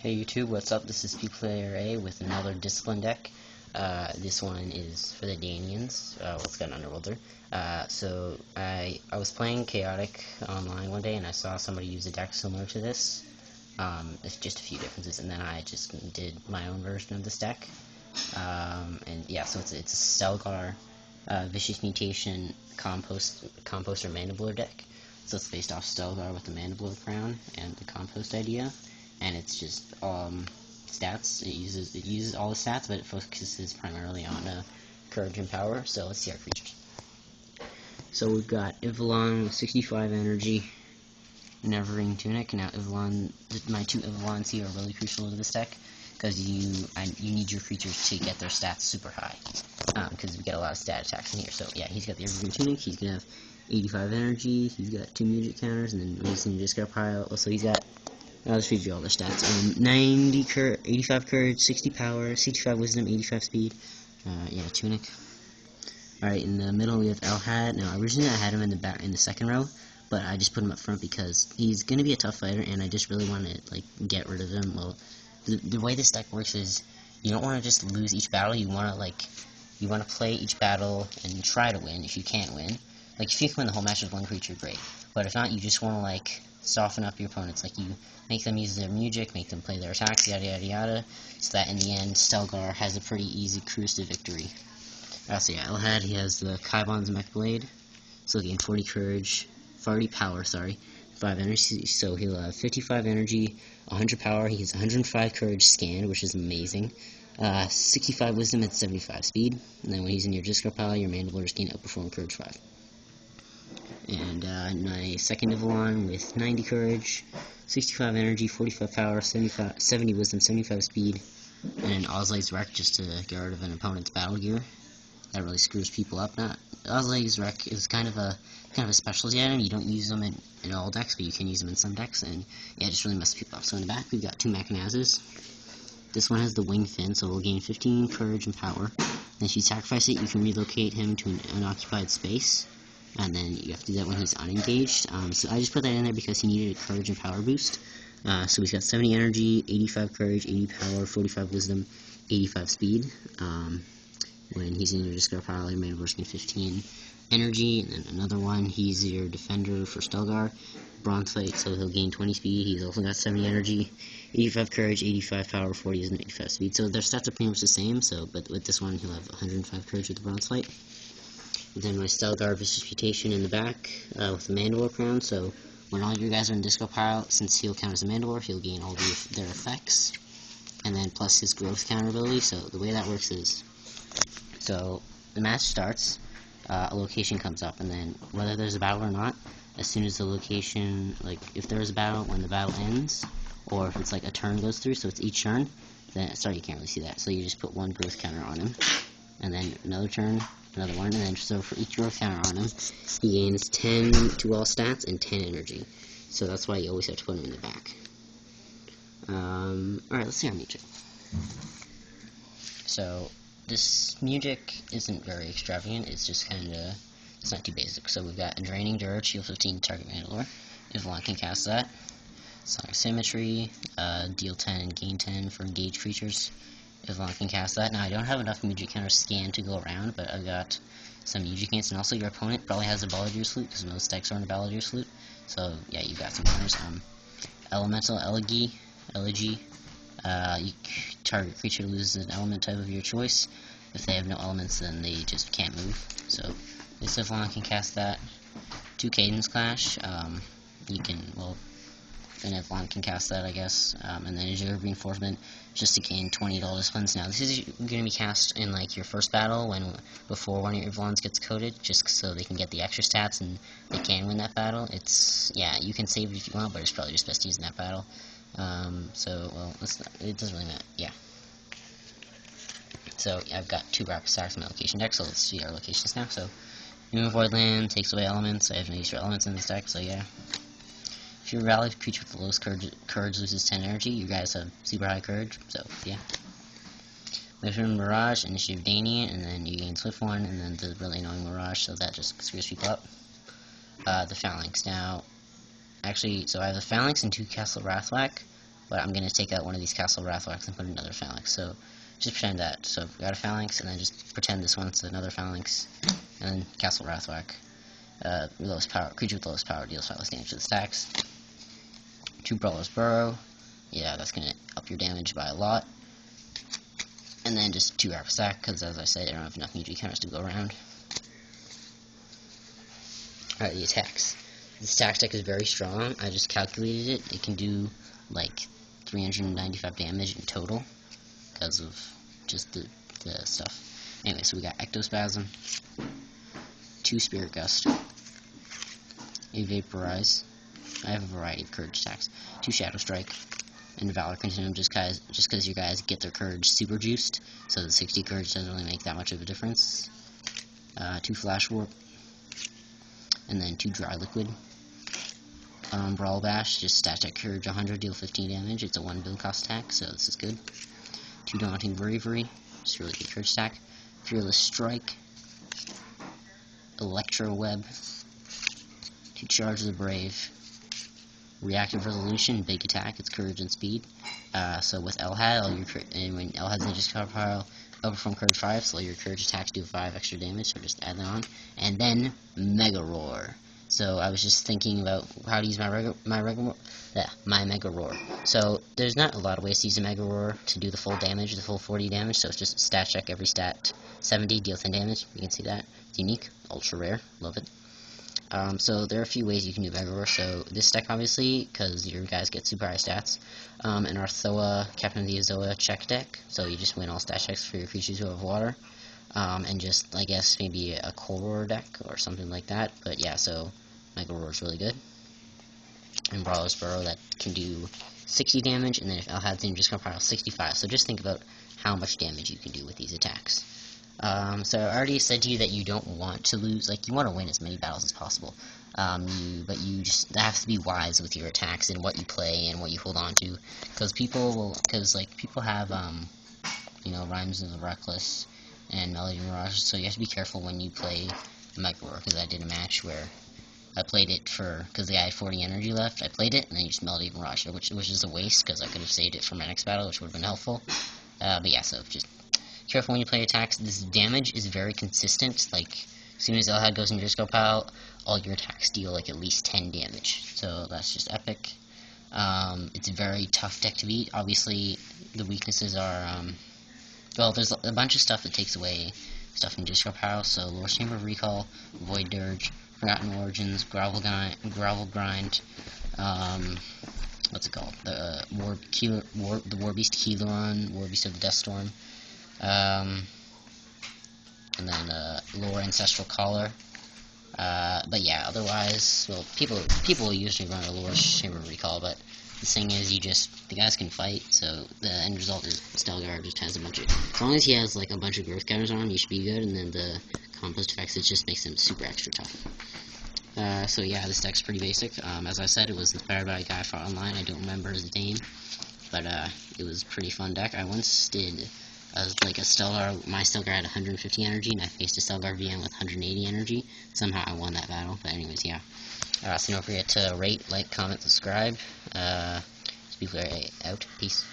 Hey YouTube, what's up? This is Player A with another Discipline deck. This one is for the Danians. Let's get an Underworlder. So I was playing Chaotic online one day and I saw somebody use a deck similar to this. It's just a few differences, and then I just did my own version of this deck. And yeah, so it's a Stelgar Vicious Mutation compost or mandiblor deck. So it's based off Stelgar with the mandiblor crown and the compost idea. And it's just stats. It uses all the stats, but it focuses primarily on courage and power. So let's see our creatures. So we've got Ivalon with 65 energy, Nevering Tunic. Now my two Ivalons here are really crucial to this deck because you need your creatures to get their stats super high because we get a lot of stat attacks in here. So yeah, he's got the Evergreen Tunic. He's gonna have 85 energy. He's got 2 music counters, and then he's gonna discard pile. So he's got. I'll just read you all their stats. 85 courage, 60 power, 65 wisdom, 85 speed. Yeah, Tunic. Alright, in the middle we have Elhad. Now, originally I had him in the second row, but I just put him up front because he's gonna be a tough fighter, and I just really want to get rid of him. Well, the way this deck works is you don't want to just lose each battle. You want to play each battle and try to win. If you can't win, if you can win the whole match with one creature, great. But if not, you just want to soften up your opponents. You make them use their music, make them play their attacks, yada yada yada, so that in the end, Stelgar has a pretty easy cruise to victory. So yeah, Elhad, he has the Kaibon's Mech Blade, so he'll gain 40 courage, 40 power, 5 energy, so he'll have 55 energy, 100 power, he has 105 courage scanned, which is amazing, 65 wisdom and 75 speed, and then when he's in your discard pile, your mandiblor can outperform courage 5. And my second Ivalon with 90 courage, 65 energy, 45 power, 70 wisdom, 75 speed, and an Ozla's Wreck just to get rid of an opponent's battle gear. That really screws people up. Ozla's Wreck is kind of a specialty item. You don't use them in all decks, but you can use them in some decks, and yeah, it just really messes people up. So in the back, we've got 2 Mechanazes. This one has the Wing Fin, so we'll gain 15 courage and power. Then if you sacrifice it, you can relocate him to an unoccupied space. And then you have to do that when he's unengaged. So I just put that in there because he needed a courage and power boost. So he's got 70 energy, 85 courage, 80 power, 45 wisdom, 85 speed. When he's in your discard pile, your mandiblor's gain 15 energy. And then another one, he's your defender for Stelgar, Bronze Fight, so he'll gain 20 speed. He's also got 70 energy, 85 courage, 85 power, 40 wisdom, 85 speed. So their stats are pretty much the same. But with this one, he'll have 105 courage with the Bronze Fight. And then my Stelgar Vicious Mutation in the back with the Mandalore Crown, so when all your guys are in disco pile, since he'll count as a Mandalore, he'll gain all their effects, and then plus his growth counter ability. So the way that works is, so the match starts, a location comes up, and then whether there's a battle or not, as soon as the location, if there's a battle, when the battle ends, or if it's a turn goes through, so it's each turn, then, sorry, you can't really see that, so you just put one growth counter on him, and then another turn, another one, and then so for each growth counter on him, he gains 10 to all stats and 10 energy. So that's why you always have to put him in the back. Alright, let's see our music. So, this music isn't very extravagant, it's just it's not too basic. So we've got a Draining Dirge, heal 15 target Mandalore. Ivalon can cast that. Sonic Symmetry, deal 10 and gain 10 for engaged creatures. Ivalon can cast that. Now, I don't have enough music counter scan to go around, but I've got some music counts, and also your opponent probably has a Balladier's Flute, because most decks are in a Balladier's Flute. So, yeah, you've got some counters. Elemental Elegy. You target creature loses an element type of your choice. If they have no elements, then they just can't move. So, this Ivalon can cast that. 2 Cadence Clash. Then Ivalon can cast that, I guess. And then Azure Reinforcement, just to gain 20 disciplines. Now, this is going to be cast in, your first battle, before one of your Ivalons gets coded, just so they can get the extra stats and they can win that battle. Yeah, you can save it if you want, but it's probably just best to use in that battle. It doesn't really matter, yeah. So, I've got 2 rapid stacks in my location deck, so let's see our locations now. So, New Void Land takes away elements. I have no use for elements in this deck, so yeah. If your rally creature with the lowest courage loses 10 energy, you guys have super high courage, so yeah. Mission Mirage, Initiative Danian, and then you gain Swift 1, and then the really annoying Mirage, so that just screws people up. The Phalanx. Now, actually, so I have the Phalanx and 2 Castle Wrathwhack, but I'm going to take out one of these Castle Wrathwax and put another Phalanx. So just pretend that. So we got a Phalanx, and then just pretend this one's another Phalanx, and then Castle Wrathwax. Lowest power, creature with lowest power deals 5 less damage to the stacks. 2 Brawler's Burrow. Yeah, that's going to up your damage by a lot. And then just 2 Rapid Stack, because as I said, I don't have enough mutual counters to go around. Alright, the attacks. The stack deck is very strong. I just calculated it. It can do like 395 damage in total because of just the stuff. Anyway, so we got Ectospasm, 2 Spirit Gust, a Vaporize. I have a variety of Courage attacks. 2 Shadow Strike, and Valor Continuum just because you guys get their Courage super juiced, so the 60 Courage doesn't really make that much of a difference. 2 Flash Warp, and then 2 Dry Liquid. Brawl Bash, just stat check Courage 100, deal 15 damage. It's a 1 build cost attack, so this is good. 2 Daunting Bravery, just a really good Courage attack. Fearless Strike, Electro Web, 2 Charge of the Brave, Reactive Resolution, big attack, it's Courage and Speed. So with Elhad, and when Elhad's in just cover pile, over from Courage 5, so all your Courage attacks do 5 extra damage, so just add that on. And then MEGAROAR. So I was just thinking about how to use my MEGAROAR. So there's not a lot of ways to use a MEGAROAR to do the full damage, the full 40 damage, so it's just stat check every stat 70, deal 10 damage. You can see that. It's unique, ultra rare, love it. So there are a few ways you can do MEGAROAR. So this deck, obviously, because your guys get super high stats, and our Thoa, Captain of the Azoa check deck, so you just win all stat checks for your creatures who have water. And just, I guess, maybe a Core deck or something like that. But yeah, so MEGAROAR is really good. And Brawler's Burrow, that can do 60 damage, and then if Elhad's in, just gonna pile 65. So just think about how much damage you can do with these attacks. So I already said to you that you don't want to lose, like, you want to win as many battles as possible. But you just have to be wise with your attacks and what you play and what you hold on to. Because people have, you know, Rhymes of the Reckless and Melody Mirage, so you have to be careful when you play MEGAROAR, because I did a match where I played it because the guy had 40 energy left. I played it, and then used Melody Mirage, which is a waste, because I could have saved it for my next battle, which would have been helpful. But yeah, so just careful when you play attacks. This damage is very consistent. Like, as soon as Elhad goes into your disco pile, all your attacks deal like at least 10 damage. So that's just epic. It's a very tough deck to beat. Obviously, the weaknesses are, well, there's a bunch of stuff that takes away stuff in disco pile. So Lord's Chamber of Recall, Void Dirge, Forgotten Origins, Grovel Grind, what's it called? The War Beast Keeleron, War Beast of the Deathstorm. And then Lore Ancestral Collar. But yeah, otherwise, well, people usually run a Lore Chamber Recall, but the thing is, the guys can fight, so the end result is Stelgar just has a bunch of, as long as he has like a bunch of growth counters on him, he should be good, and then the compost effects, it just makes him super extra tough. So yeah, this deck's pretty basic. As I said, it was inspired by a guy I fought online. I don't remember his name, but it was a pretty fun deck. I once did like a Stelgar, my Stelgar had 150 energy, and I faced a Stelgar VM with 180 energy. Somehow I won that battle, but anyways, yeah. So don't forget to rate, like, comment, subscribe. Speak out. Peace.